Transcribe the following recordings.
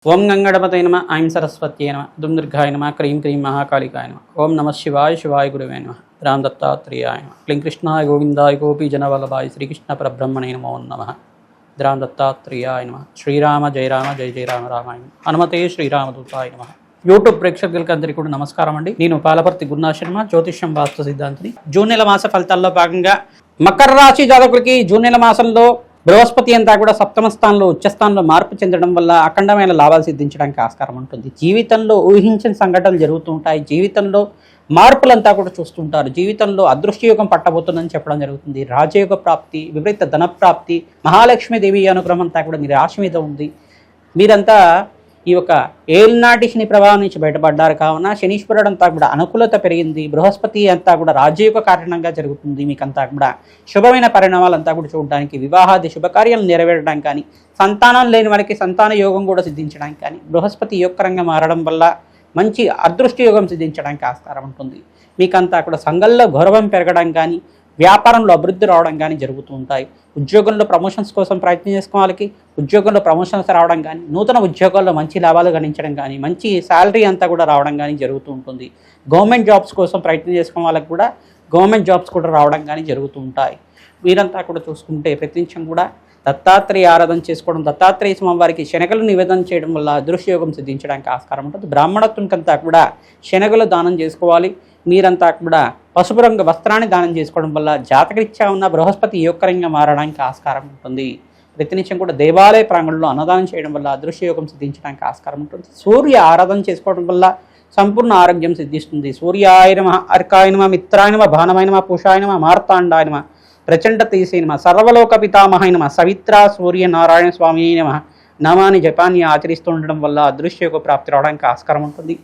ఓం గంగణపతై నమ ఐం సరస్వత్యై నమ దుందుర్గాయ నమ క్రీం క్రీం మహాకాళికాయ నమ ఓం నమ శివాయ శివాయ గురువే నమ రామ్ దత్తాత్రేయాయ నమ క్లీం కృష్ణాయ గోవిందాయ గోపీ జనవల్లభాయ శ్రీకృష్ణ పరబ్రహ్మణే నమో నమః రామ్ దత్తాత్రేయాయ నమ శ్రీరామ జయ రామ జయ జయ రామ రామాయ హనుమతే శ్రీరామదూతాయ నమ. యూట్యూబ్ ప్రేక్షకులకి అందరికీ కూడా నమస్కారం అండి. నేను పాలపర్తి గురునాథ్ శర్మ, జ్యోతిష్యం వాస్తు సిద్ధాంతిని. జూన్ నెల మాస ఫలితాల్లో భాగంగా మకర రాశి జాతకులకి జూన్ నెల మాసంలో బృహస్పతి అంతా కూడా సప్తమ స్థానంలో ఉచ్చస్థానంలో మార్పు చెందడం వల్ల అఖండమైన లాభాలు సిద్ధించడానికి ఆస్కారం ఉంటుంది. జీవితంలో ఊహించిన సంఘటనలు జరుగుతూ ఉంటాయి. జీవితంలో మార్పులంతా కూడా చూస్తుంటారు. జీవితంలో అదృష్టయోగం పట్టబోతుందని చెప్పడం జరుగుతుంది. రాజయోగ ప్రాప్తి, విపరీత ధన ప్రాప్తి, మహాలక్ష్మీదేవి అనుగ్రహం అంతా కూడా మీ రాశి మీద ఉంది. మీరంతా ఈ యొక్క ఏళ్నాటి శని ప్రభావం నుంచి బయటపడ్డారు కావున శనీశ్వరుడు అంతా కూడా అనుకూలత పెరిగింది. బృహస్పతి అంతా కూడా రాజయోగ కారణంగా జరుగుతుంది. మీకంతా కూడా శుభమైన పరిణామాలంతా కూడా చూడడానికి, వివాహాది శుభకార్యాలు నెరవేరడానికి కానీ, సంతానం లేని వారికి సంతాన యోగం కూడా సిద్ధించడానికి కానీ, బృహస్పతి యోగకరంగా మారడం వల్ల మంచి అదృష్ట యోగం సిద్ధించడానికి ఆస్కారం ఉంటుంది. మీకంతా కూడా సంఘంలో గౌరవం పెరగడం కానీ, వ్యాపారంలో అభివృద్ధి రావడం కానీ జరుగుతూ ఉంటాయి. ఉద్యోగంలో ప్రమోషన్స్ కోసం ప్రయత్నం చేసుకునే వాళ్ళకి ఉద్యోగంలో ప్రమోషన్స్ రావడం కానీ, నూతన ఉద్యోగాల్లో మంచి లాభాలు గణించడం కానీ, మంచి శాలరీ అంతా కూడా రావడం కానీ జరుగుతూ ఉంటుంది. గవర్నమెంట్ జాబ్స్ కోసం ప్రయత్నం చేసుకునే వాళ్ళకి కూడా గవర్నమెంట్ జాబ్స్ కూడా రావడం కానీ జరుగుతూ ఉంటాయి. వీరంతా కూడా చూసుకుంటే ప్రతినిత్యం కూడా దత్తాత్రేయ ఆరాధన చేసుకోవడం, దత్తాత్రేయ స్వామివారికి శనగలు నివేదన చేయడం వల్ల అదృష్టయోగం సిద్ధించడానికి ఆస్కారం ఉంటుంది. బ్రాహ్మణత్వంకంతా కూడా శనగలు దానం చేసుకోవాలి. మీరంతా కూడా పసుపు రంగు వస్త్రాన్ని దానం చేసుకోవడం వల్ల జాతకరీత్యా ఉన్న బృహస్పతి యోగకరంగా మారడానికి ఆస్కారం ఉంటుంది. ప్రతినిత్యం కూడా దేవాలయ ప్రాంగణంలో అన్నదానం చేయడం వల్ల అదృష్టయోగం సిద్ధించడానికి ఆస్కారం ఉంటుంది. సూర్య ఆరాధన చేసుకోవడం వల్ల సంపూర్ణ ఆరోగ్యం సిద్ధిస్తుంది. సూర్యాయ నమః, అర్కాయ నమః, మిత్రాయ నమః, భానమాయ నమః, పూషాయ నమః, మార్తాండాయ నమః, ప్రచండ తీసే నమః, సర్వలోక పితామహాయ నమః, సవిత్రా సూర్య నారాయణ స్వామి నమః నామాన్ని జపాన్ని ఆచరిస్తూ ఉండడం వల్ల అదృష్టయోగ ప్రాప్తి రావడానికి ఆస్కారం ఉంటుంది.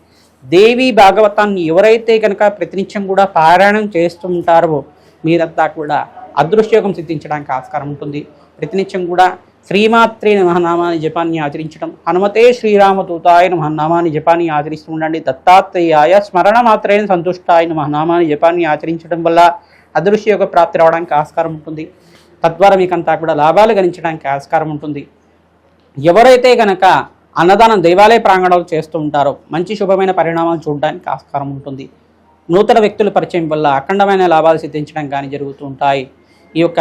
దేవి భాగవతాన్ని ఎవరైతే కనుక ప్రతినిత్యం కూడా పారాయణం చేస్తూ ఉంటారో మీరంతా కూడా అదృష్టయోగం సిద్ధించడానికి ఆస్కారం ఉంటుంది. ప్రతినిత్యం కూడా శ్రీమాత్రే నమః నామాన్ని జపాన్ని ఆచరించడం, హనుమతే శ్రీరామదూతాయ నమః నామాన్ని జపాన్ని ఆచరిస్తూ ఉండండి. దత్తాత్రేయాయ స్మరణ మాత్రేణ సంతుష్టాయ నమః నామాన్ని జపాన్ని ఆచరించడం వల్ల అదృష్టయోగ ప్రాప్తి రావడానికి ఆస్కారం ఉంటుంది. తద్వారా మీకంతా కూడా లాభాలు గణించడానికి ఆస్కారం ఉంటుంది. ఎవరైతే కనుక అన్నదానం దేవాలయ ప్రాంగణాలు చేస్తూ ఉంటారో మంచి శుభమైన పరిణామాలు చూడడానికి ఆస్కారం ఉంటుంది. నూతన వ్యక్తుల పరిచయం వల్ల అఖండమైన లాభాలు సిద్ధించడం కానీ జరుగుతూ ఉంటాయి. ఈ యొక్క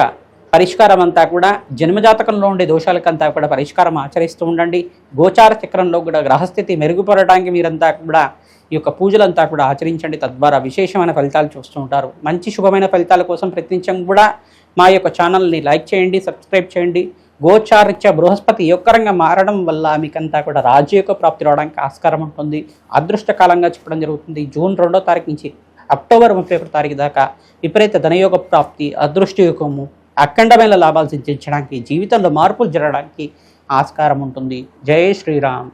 పరిష్కారం అంతా కూడా జన్మజాతకంలో ఉండే దోషాలకంతా కూడా పరిష్కారం ఆచరిస్తూ ఉండండి. గోచార చక్రంలో కూడా గ్రహస్థితి మెరుగుపడటానికి మీరంతా కూడా ఈ యొక్క పూజలంతా కూడా ఆచరించండి. తద్వారా విశేషమైన ఫలితాలు చూస్తూ ఉంటారు. మంచి శుభమైన ఫలితాల కోసం ప్రయత్నించడం కూడా మా యొక్క ఛానల్ని లైక్ చేయండి, సబ్స్క్రైబ్ చేయండి. గోచారిత్య బృహస్పతి యోగకరంగా మారడం వల్ల మీకంతా కూడా రాజయోగ ప్రాప్తి రావడానికి ఆస్కారం ఉంటుంది. అదృష్టకాలంగా చెప్పడం జరుగుతుంది. జూన్ 2వ తారీఖు నుంచి అక్టోబర్ 31వ తారీఖు దాకా విపరీత ధనయోగ ప్రాప్తి, అదృష్టయోగము, అఖండమైన లాభాలు సిద్ధించడానికి, జీవితంలో మార్పులు జరగడానికి ఆస్కారం ఉంటుంది. జై శ్రీరామ్.